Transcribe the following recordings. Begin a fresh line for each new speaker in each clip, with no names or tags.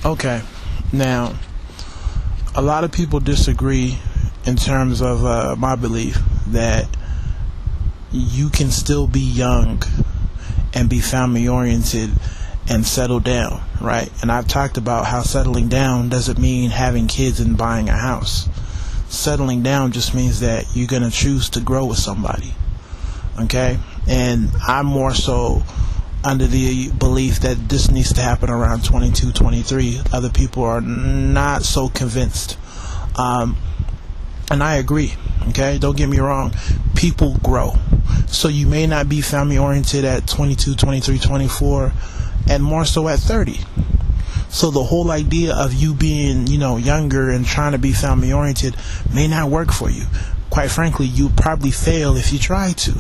Okay. Now, a lot of people disagree in terms of my belief that you can still be young and be family oriented and settle down, right? And I've talked about how settling down doesn't mean having kids and buying a house. Settling down just means that you're going to choose to grow with somebody, okay? And I'm more so under the belief that this needs to happen around 22, 23. Other people are not so convinced. And I agree, okay? Don't get me wrong. People grow. So you may not be family oriented at 22, 23, 24, and more so at 30. So the whole idea of you being, younger and trying to be family oriented may not work for you. Quite frankly, you'd probably fail if you try to.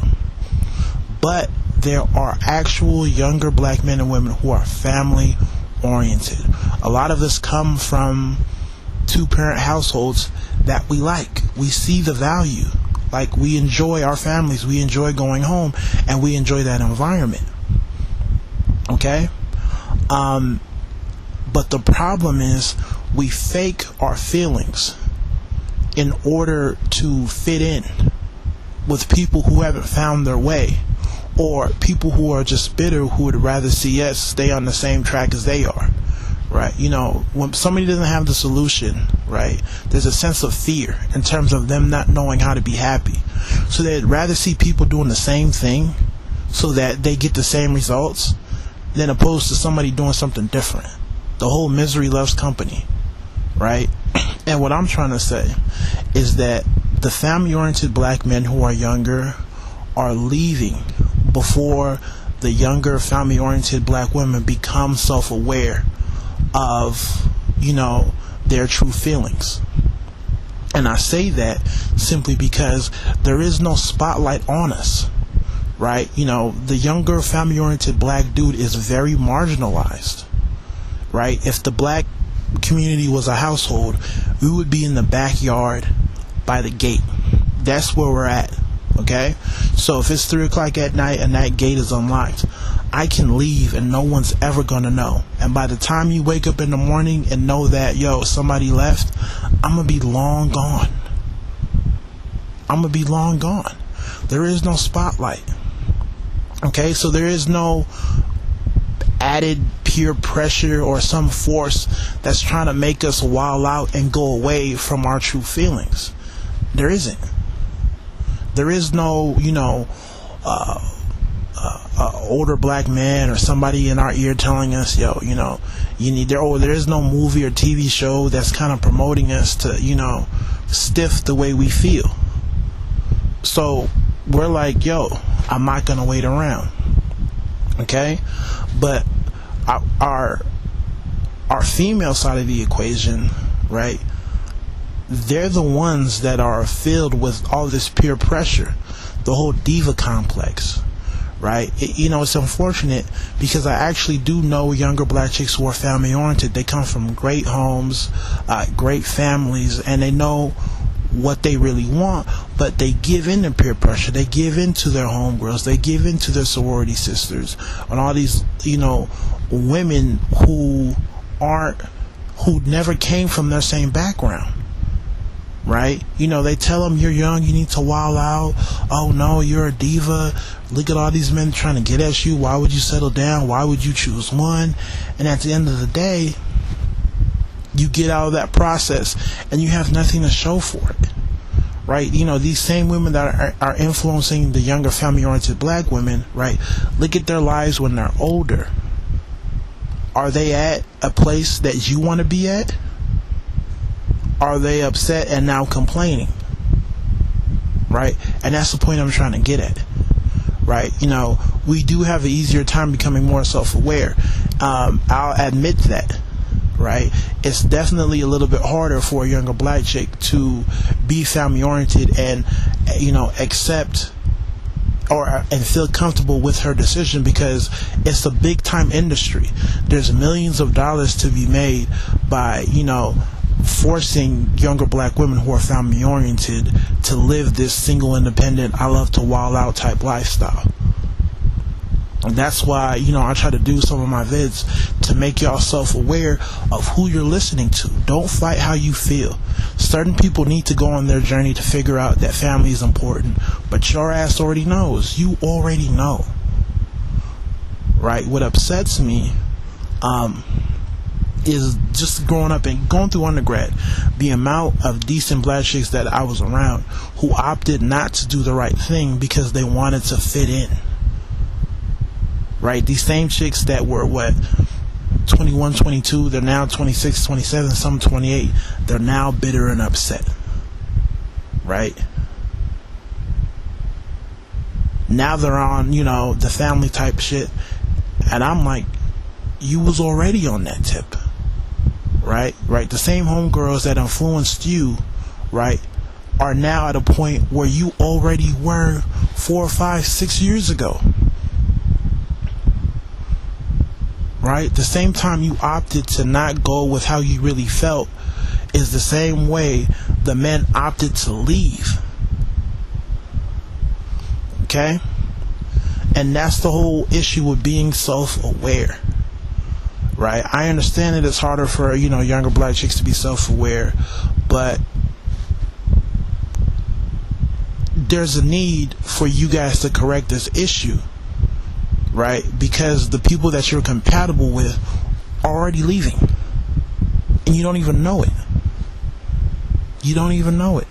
But there are actual younger black men and women who are family oriented. A lot of us come from two-parent households that we like. We see the value. Like, we enjoy our families, we enjoy going home, and we enjoy that environment. Okay? But the problem is we fake our feelings in order to fit in with people who haven't found their way, or people who are just bitter, who would rather see us stay on the same track as they are. Right? When somebody doesn't have the solution, right, there's a sense of fear in terms of them not knowing how to be happy. So they'd rather see people doing the same thing so that they get the same results than opposed to somebody doing something different. The whole misery loves company, right? And what I'm trying to say is that the family-oriented black men who are younger are leaving before the younger family-oriented black women become self-aware of, their true feelings. And I say that simply because there is no spotlight on us, right? The younger family-oriented black dude is very marginalized, right? If the black community was a household, we would be in the backyard by the gate. That's where we're at, okay? So if it's 3 o'clock at night and that gate is unlocked, I can leave and no one's ever gonna know. And by the time you wake up in the morning and know that, somebody left, I'm gonna be long gone. There is no spotlight. Okay, so there is no added peer pressure or some force that's trying to make us wild out and go away from our true feelings. There isn't. There is no, older black man or somebody in our ear telling us, you need there is no movie or TV show that's kind of promoting us to, stiff the way we feel. So we're like, I'm not gonna wait around. Okay? But our female side of the equation, right? They're the ones that are filled with all this peer pressure, the whole diva complex. Right? It's unfortunate because I actually do know younger black chicks who are family oriented. They come from great homes, great families, and they know what they really want, but they give in to peer pressure. They give in to their homegirls. They give in to their sorority sisters and all these, women who never came from their same background. Right? They tell them, you're young, you need to wild out. Oh no, you're a diva. Look at all these men trying to get at you. Why would you settle down? Why would you choose one? And at the end of the day, you get out of that process and you have nothing to show for it. Right? These same women that are influencing the younger family-oriented black women, right? Look at their lives when they're older. Are they at a place that you want to be at? Are they upset and now complaining? Right? And that's the point I'm trying to get at. Right? We do have an easier time becoming more self-aware. I'll admit that. Right? It's definitely a little bit harder for a younger black chick to be family-oriented and, accept and feel comfortable with her decision because it's a big-time industry. There's millions of dollars to be made by, forcing younger black women who are family oriented to live this single independent, I love to wild out type lifestyle. And that's why, I try to do some of my vids to make y'all self-aware of who you're listening to. Don't fight how you feel. Certain people need to go on their journey to figure out that family is important, but your ass already knows. You already know. Right? What upsets me is just growing up and going through undergrad, the amount of decent black chicks that I was around who opted not to do the right thing because they wanted to fit in. Right? These same chicks that were 21, 22, they're now 26, 27, some 28. They're now bitter and upset. Right? Now they're on, the family type shit. And I'm like, you was already on that tip. Right? The same homegirls that influenced you, right, are now at a point where you already were 4, 5, 6 years ago. Right? The same time you opted to not go with how you really felt is the same way the men opted to leave. Okay? And that's the whole issue with being self-aware. Right? I understand that it's harder for, younger black chicks to be self-aware, but there's a need for you guys to correct this issue. Right? Because the people that you're compatible with are already leaving. And you don't even know it. You don't even know it.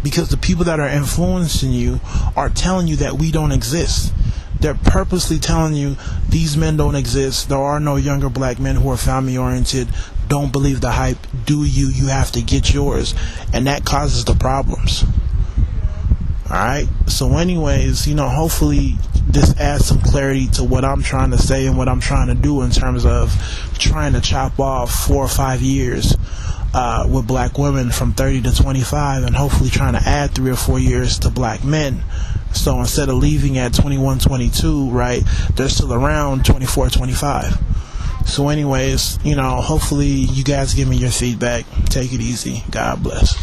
Because the people that are influencing you are telling you that we don't exist. They're purposely telling you these men don't exist. There are no younger black men who are family oriented. Don't believe the hype. Do you? You have to get yours. And that causes the problems. Alright? So anyways, hopefully this adds some clarity to what I'm trying to say and what I'm trying to do in terms of trying to chop off 4 or 5 years with black women from 30 to 25, and hopefully trying to add 3 or 4 years to black men. So instead of leaving at 21, 22, right, they're still around 24, 25. So anyways, hopefully you guys give me your feedback. Take it easy. God bless.